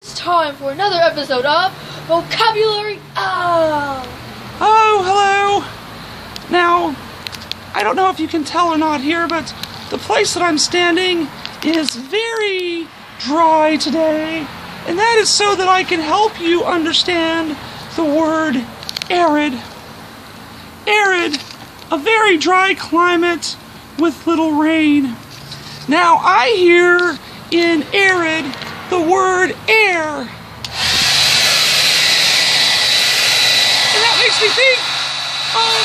It's time for another episode of Vocabulary Of. Oh, hello. Now, I don't know if you can tell or not here, but the place that I'm standing is very dry today, and that is so that I can help you understand the word arid. Arid, a very dry climate with little rain. Now, I hear in arid the word air. And that makes me think of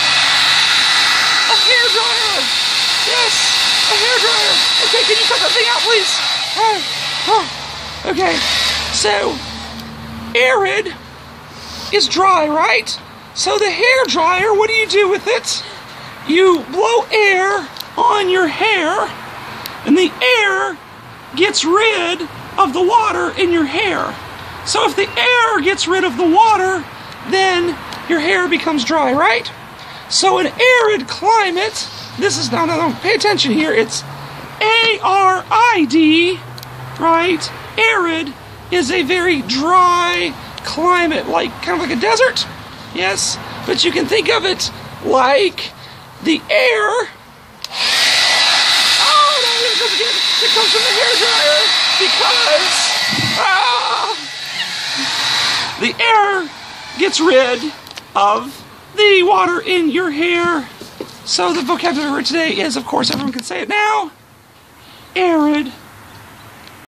a hairdryer. Yes, a hairdryer. Okay, can you cut that thing out, please? Okay, so arid is dry, right? So the hairdryer, what do you do with it? You blow air on your hair, and the air gets rid of the water in your hair. So if the air gets rid of the water, then your hair becomes dry, right? So an arid climate, this is, no, pay attention here, it's A-R-I-D, right? Arid is a very dry climate, like kind of like a desert, yes? But you can think of it like the air. Oh, no, here it comes again. It comes from the hairdryer because the air gets rid of the water in your hair. So the vocabulary today is, of course, everyone can say it now, arid.